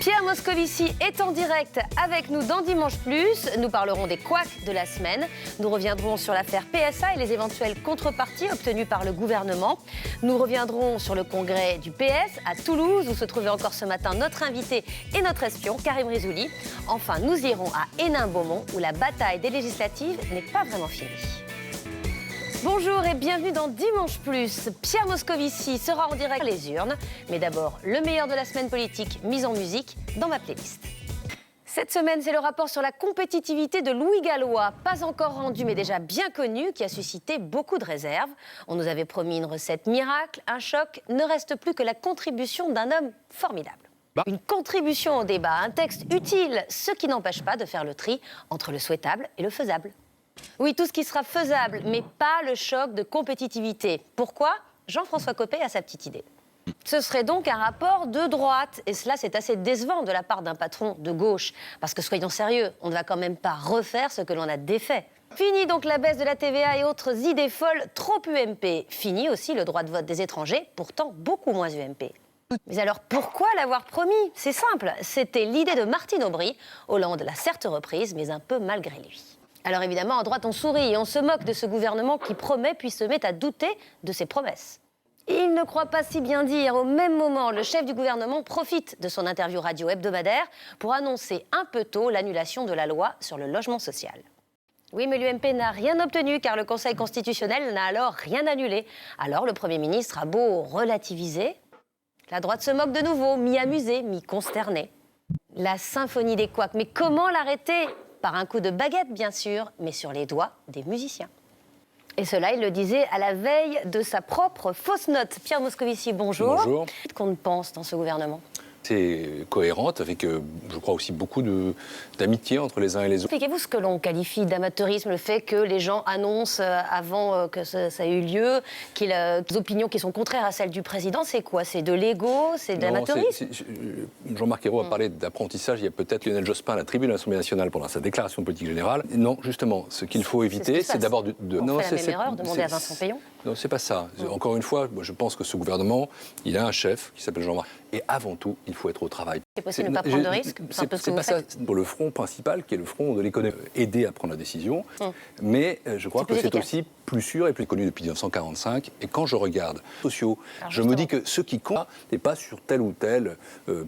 Pierre Moscovici est en direct avec nous dans Dimanche Plus. Nous parlerons des couacs de la semaine. Nous reviendrons sur l'affaire PSA et les éventuelles contreparties obtenues par le gouvernement. Nous reviendrons sur le congrès du PS à Toulouse, où se trouvait encore ce matin notre invité et notre espion, Karim Rissouli. Enfin, nous irons à Hénin-Beaumont, où la bataille des législatives n'est pas vraiment finie. Bonjour et bienvenue dans Dimanche Plus. Pierre Moscovici sera en direct les urnes. Mais d'abord, le meilleur de la semaine politique mis en musique dans ma playlist. Cette semaine, c'est le rapport sur la compétitivité de Louis Gallois, pas encore rendu mais déjà bien connu, qui a suscité beaucoup de réserves. On nous avait promis une recette miracle, un choc, ne reste plus que la contribution d'un homme formidable. Une contribution au débat, un texte utile, ce qui n'empêche pas de faire le tri entre le souhaitable et le faisable. Oui, tout ce qui sera faisable, mais pas le choc de compétitivité. Pourquoi ? Jean-François Copé a sa petite idée. Ce serait donc un rapport de droite. Et cela, c'est assez décevant de la part d'un patron de gauche. Parce que soyons sérieux, on ne va quand même pas refaire ce que l'on a défait. Fini donc la baisse de la TVA et autres idées folles trop UMP. Fini aussi le droit de vote des étrangers, pourtant beaucoup moins UMP. Mais alors pourquoi l'avoir promis ? C'est simple, c'était l'idée de Martine Aubry. Hollande l'a certes reprise, mais un peu malgré lui. Alors évidemment, à droite, on sourit et on se moque de ce gouvernement qui promet puis se met à douter de ses promesses. Il ne croit pas si bien dire. Au même moment, le chef du gouvernement profite de son interview radio hebdomadaire pour annoncer un peu tôt l'annulation de la loi sur le logement social. Oui, mais l'UMP n'a rien obtenu car le Conseil constitutionnel n'a alors rien annulé. Alors le Premier ministre a beau relativiser, la droite se moque de nouveau, mi-amusée, mi-consternée. La symphonie des couacs, mais comment l'arrêter ? Par un coup de baguette, bien sûr, mais sur les doigts des musiciens. Et cela, il le disait à la veille de sa propre fausse note. Pierre Moscovici, bonjour. Bonjour. Qu'est-ce qu'on pense dans ce gouvernement ? C'est cohérente avec, je crois aussi, beaucoup d'amitié entre les uns et les autres. Expliquez-vous ce que l'on qualifie d'amateurisme, le fait que les gens annoncent avant que ça ait eu lieu, des opinions qui sont contraires à celles du président, c'est quoi ? C'est de l'ego ? C'est de l'amateurisme ? Jean-Marc Ayrault a parlé d'apprentissage. Il y a peut-être Lionel Jospin à la tribune de l'Assemblée nationale pendant sa déclaration de politique générale. Non, justement, ce qu'il faut éviter, c'est d'abord de... On fait la même erreur, demander à Vincent Payon ? Non, c'est pas ça. Encore une fois, moi, je pense que ce gouvernement, il a un chef qui s'appelle Jean-Marc. Et avant tout, il faut être au travail. C'est possible de ne pas prendre de risques ? C'est pas ça. Pour le front principal, qui est le front de l'économie, aider à prendre la décision. Mais je crois que c'est aussi plus sûr et plus connu depuis 1945. Et quand je regarde les sociaux, je me dis que ce qui compte n'est pas sur tel ou tel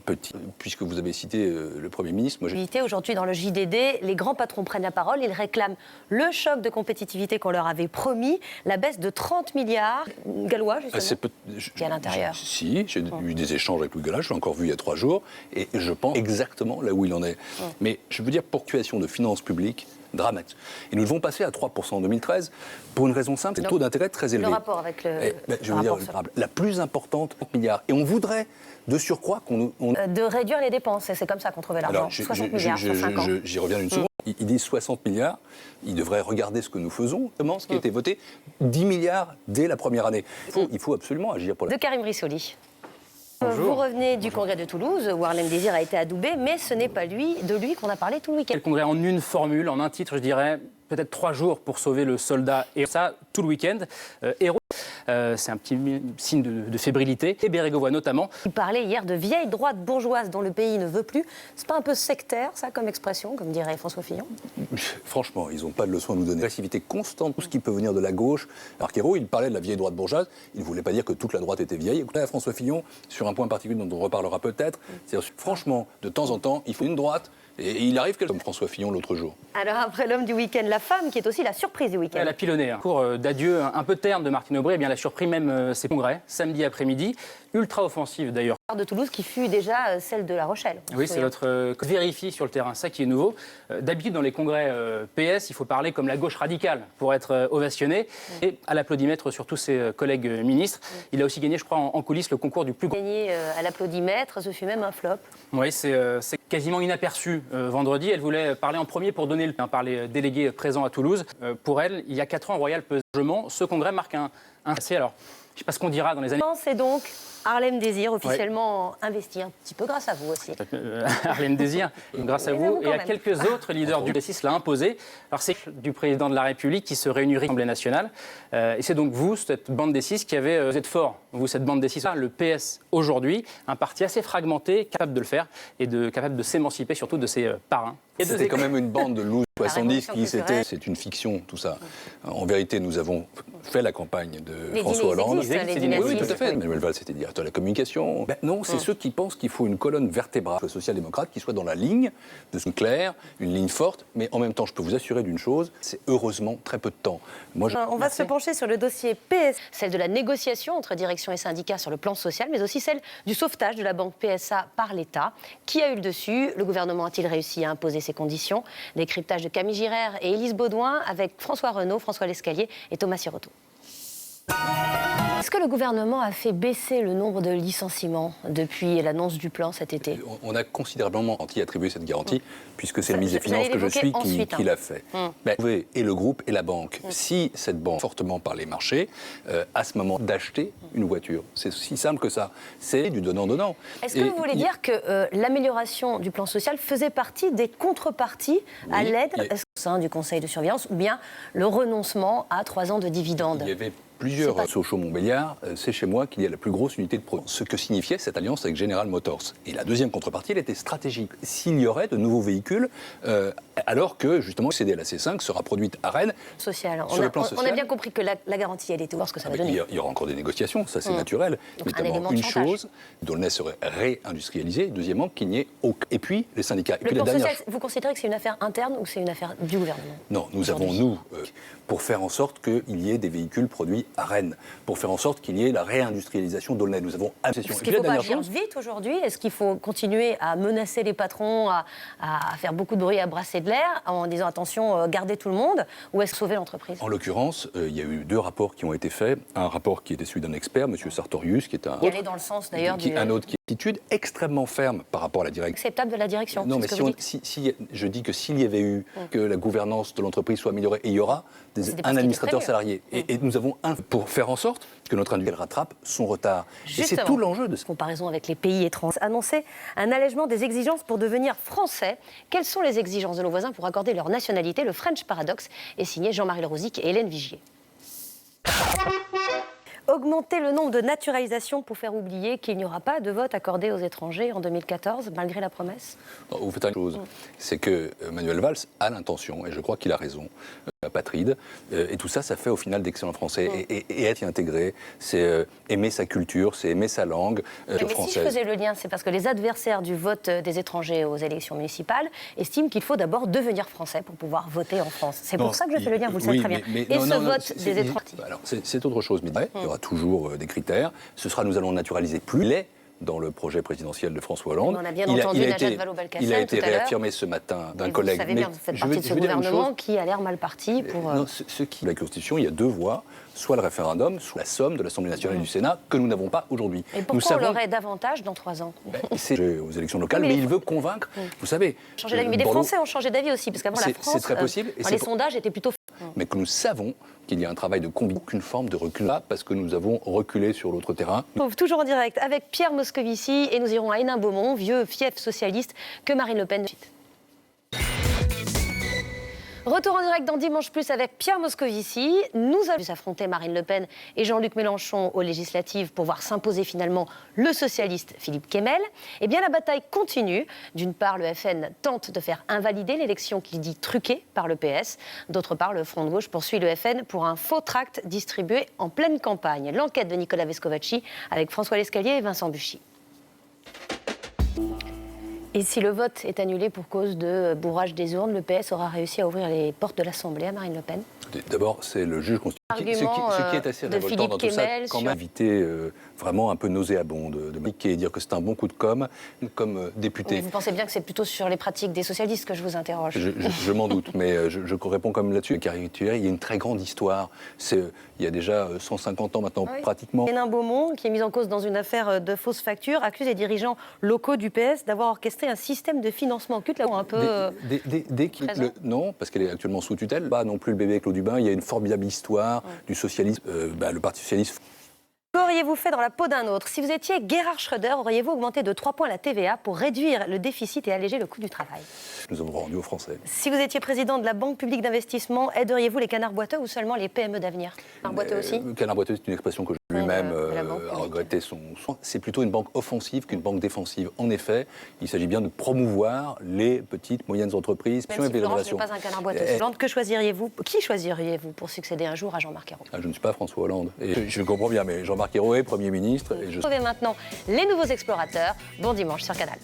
petit. Puisque vous avez cité le Premier ministre. Moi, aujourd'hui, dans le JDD, les grands patrons prennent la parole. Ils réclament le choc de compétitivité qu'on leur avait promis, la baisse de 30 milliards. Gallois, justement, qui est à l'intérieur. Si, j'ai eu des échanges avec Louis Gallois, je l'ai encore vu il y a 3 jours, et je pense exactement là où il en est. Mais je veux dire, ponctuation de finances publiques, dramatique. Et nous devons passer à 3% en 2013 pour une raison simple, c'est le taux d'intérêt très élevé. Le rapport avec le... je veux dire, la plus importante, 30 milliards. Et on voudrait, de surcroît, de réduire les dépenses, et c'est comme ça qu'on trouvait l'argent. 60 milliards sur 5 ans. J'y reviens une seconde. Ils disent 60 milliards. Ils devraient regarder ce que nous faisons, ce qui a été voté. 10 milliards dès la première année. Il faut absolument agir pour la... De Karim Rissouli. Bonjour. Vous revenez du congrès de Toulouse, où Harlem Désir a été adoubé, mais ce n'est pas de lui qu'on a parlé tout le week-end. Le congrès en une formule, en un titre, je dirais, peut-être 3 jours pour sauver le soldat. Et ça, tout le week-end. Héros, c'est un petit signe de fébrilité. Et Bérégovoy notamment. Il parlait hier de vieille droite bourgeoise dont le pays ne veut plus. C'est pas un peu sectaire, ça, comme expression, comme dirait François Fillon ? Franchement, ils n'ont pas de leçon à nous donner. L'agressivité constante, tout ce qui peut venir de la gauche. Alors qu'Hérault, il parlait de la vieille droite bourgeoise. Il ne voulait pas dire que toute la droite était vieille. Écoutez, à François Fillon, sur un point particulier dont on reparlera peut-être. Franchement, de temps en temps, il faut une droite. Et il arrive comme François Fillon l'autre jour. Alors après l'homme du week-end, la femme qui est aussi la surprise du week-end. Elle a pilonné. Un cours d'adieu un peu terne de Martine Aubry, eh bien, elle a surpris même ses congrès, samedi après-midi. Ultra offensive d'ailleurs. De Toulouse qui fut déjà celle de La Rochelle. Oui, c'est votre vérifie sur le terrain, ça qui est nouveau. D'habitude, dans les congrès PS, il faut parler comme la gauche radicale pour être ovationné. Et à l'applaudimètre sur tous ses collègues ministres. Il a aussi gagné, je crois, en coulisses, le concours du plus grand. Gagné à l'applaudimètre, ce fut même un flop. Oui, c'est quasiment inaperçu. Vendredi, elle voulait parler en premier pour donner le temps par les délégués présents à Toulouse. Pour elle, il y a 4 ans, Royal pesait largement. Ce congrès marque un assez. Alors, je ne sais pas ce qu'on dira dans les années. C'est donc Harlem Désir, officiellement investi un petit peu grâce à vous aussi. Harlem Désir, grâce à vous et à quelques autres leaders du PS6 l'a imposé. Alors c'est du président de la République qui se réunirait à l'Assemblée nationale. Et c'est donc vous, cette bande des 6, qui avez, vous êtes fort, vous, cette bande des 6, le PS aujourd'hui, un parti assez fragmenté, capable de le faire et capable de s'émanciper surtout de ses parrains. C'était quand même une bande de loups 70 qui c'était. C'est une fiction, tout ça. En vérité, nous avons fait la campagne de François Hollande. Oui, tout à fait. Manuel Valls était directeur de la communication. Ben non, c'est ceux qui pensent qu'il faut une colonne vertébrale social-démocrate qui soit dans la ligne de ce clair, une ligne forte. Mais en même temps, je peux vous assurer d'une chose, c'est heureusement très peu de temps. Moi, on va se pencher sur le dossier PS, celle de la négociation entre direction et syndicats sur le plan social, mais aussi celle du sauvetage de la banque PSA par l'État. Qui a eu le dessus? Le gouvernement a-t-il réussi à imposer ses conditions? Décryptage de Camille Girard et Élise Baudouin avec François Renaud, François Lescalier et Thomas Siroto. Est-ce que le gouvernement a fait baisser le nombre de licenciements depuis l'annonce du plan cet été? On a considérablement attribué cette garantie, puisque c'est le ministre des Finances que je suis qui l'a fait. Et le groupe et la banque, si cette banque, fortement par les marchés, à ce moment d'acheter une voiture, c'est aussi simple que ça. C'est du donnant-donnant. Est-ce que vous voulez dire que l'amélioration du plan social faisait partie des contreparties à l'aide au sein du conseil de surveillance, ou bien le renoncement à 3 ans de dividendes? Il y avait plusieurs Sochaux-Montbéliard, c'est chez moi qu'il y a la plus grosse unité de production. Ce que signifiait cette alliance avec General Motors. Et la deuxième contrepartie, elle était stratégique. S'il y aurait de nouveaux véhicules, alors que justement céder à la C5 sera produite à Rennes. Social. Sur le plan social. On a bien compris que la garantie, elle était voir ce que ça va donner. Il y aura encore des négociations, ça c'est naturel. Donc, notamment une chose, D'aulnay serait réindustrialisé. Deuxièmement, qu'il n'y ait aucun. Et puis les syndicats. Le plan social, vous considérez que c'est une affaire interne ou c'est une affaire du gouvernement? Non, nous avons, pour faire en sorte qu'il y ait des véhicules produits à Rennes, pour faire en sorte qu'il y ait la réindustrialisation d'Aulnay. Nous avons Est-ce qu'il ne faut pas agir vite aujourd'hui? Est-ce qu'il faut continuer à menacer les patrons, à faire beaucoup de bruit, à brasser de l'air, en disant attention, gardez tout le monde, ou est-ce sauver l'entreprise? En l'occurrence, il y a eu 2 rapports qui ont été faits. Un rapport qui était celui d'un expert, M. Sartorius, qui est un... Qui allait dans le sens d'ailleurs du... Un autre qui est une attitude extrêmement ferme par rapport à la direction. Acceptable de la direction. Non, mais si je dis que s'il y avait eu que la gouvernance de l'entreprise soit améliorée, et il y aura un administrateur salarié. Et nous avons pour faire en sorte que notre industrie rattrape son retard. Justement, et c'est tout l'enjeu de ce comparaison avec les pays étrangers. Annoncer un allègement des exigences pour devenir français. Quelles sont les exigences de nos voisins pour accorder leur nationalité? Le French Paradox est signé Jean-Marie Lerosic et Hélène Vigier. Augmenter le nombre de naturalisations pour faire oublier qu'il n'y aura pas de vote accordé aux étrangers en 2014, malgré la promesse? Non, vous faites une chose, c'est que Manuel Valls a l'intention, et je crois qu'il a raison, apatride, et tout ça, ça fait au final d'excellents Français. Et être intégré, c'est aimer sa culture, c'est aimer sa langue française. Mais si je faisais le lien, c'est parce que les adversaires du vote des étrangers aux élections municipales estiment qu'il faut d'abord devenir français pour pouvoir voter en France. C'est pour ça que je fais le lien, vous le savez très bien. Et ce vote des étrangers... Alors, c'est autre chose, mais il y aura toujours des critères. Ce sera, nous allons naturaliser plus les dans le projet présidentiel de François Hollande. On a bien entendu Najat Vallaud-Belkacem. Il a été réaffirmé ce matin d'un collègue. Vous savez bien, vous faites partie de ce gouvernement qui a l'air mal parti pour... Non, la Constitution, il y a 2 voies, soit le référendum, soit la somme de l'Assemblée nationale et du Sénat, que nous n'avons pas aujourd'hui. Et pourquoi on l'aurait davantage dans 3 ans? C'est aux élections locales, mais il veut convaincre, vous savez... Changer d'avis. Mais des Français ont changé d'avis aussi, parce qu'avant la France, c'est très possible, les sondages étaient plutôt... Mais que nous savons qu'il y a un travail de combat, aucune forme de recul là, parce que nous avons reculé sur l'autre terrain. Toujours en direct avec Pierre Moscovici, et nous irons à Hénin-Beaumont, vieux fief socialiste que Marine Le Pen. Retour en direct dans Dimanche Plus avec Pierre Moscovici. Nous avons affronté Marine Le Pen et Jean-Luc Mélenchon aux législatives pour voir s'imposer finalement le socialiste Philippe Kemel. Eh bien, la bataille continue. D'une part, le FN tente de faire invalider l'élection qu'il dit truquée par le PS. D'autre part, le Front de gauche poursuit le FN pour un faux tract distribué en pleine campagne. L'enquête de Nicolas Vescovaci avec François Lescalier et Vincent Buchy. Et si le vote est annulé pour cause de bourrage des urnes, le PS aura réussi à ouvrir les portes de l'Assemblée à Marine Le Pen? D'abord, c'est le juge constitutionnel. Ce qui est assez révoltant dans tout ça, quand même éviter vraiment un peu nauséabond de piquer et dire que c'est un bon coup de com' comme député. Oui, vous pensez bien que c'est plutôt sur les pratiques des socialistes que je vous interroge? Je m'en doute, mais je réponds comme là-dessus. Caricaturer, il y a une très grande histoire. Il y a déjà 150 ans maintenant, pratiquement. Hénin-Beaumont, qui est mis en cause dans une affaire de fausses factures, accuse les dirigeants locaux du PS d'avoir orchestré un système de financement occulte, là un peu non, parce qu'elle est actuellement sous tutelle. Pas non plus le bébé Claude Dubin. Il y a une formidable histoire du socialisme. Le Parti socialiste Qu'auriez-vous fait dans la peau d'un autre? Si vous étiez Gerhard Schröder, auriez-vous augmenté de 3 points la TVA pour réduire le déficit et alléger le coût du travail? Nous avons rendu aux Français. Si vous étiez président de la Banque publique d'investissement, aideriez-vous les canards boiteux ou seulement les PME d'avenir? Canards boiteux aussi? Canard boiteux, c'est une expression que lui-même a regretté. C'est plutôt une banque offensive qu'une banque défensive. En effet, il s'agit bien de promouvoir les petites, moyennes entreprises. Même si Florence n'est pas un canard boiteux. Que choisiriez-vous? Qui choisiriez-vous pour succéder un jour à Jean-Marc Ayrault? Je ne suis pas François Hollande. Et je comprends bien, mais Jean-Marc Ayrault est Premier ministre. Retrouvez maintenant les nouveaux explorateurs. Bon dimanche sur Canal.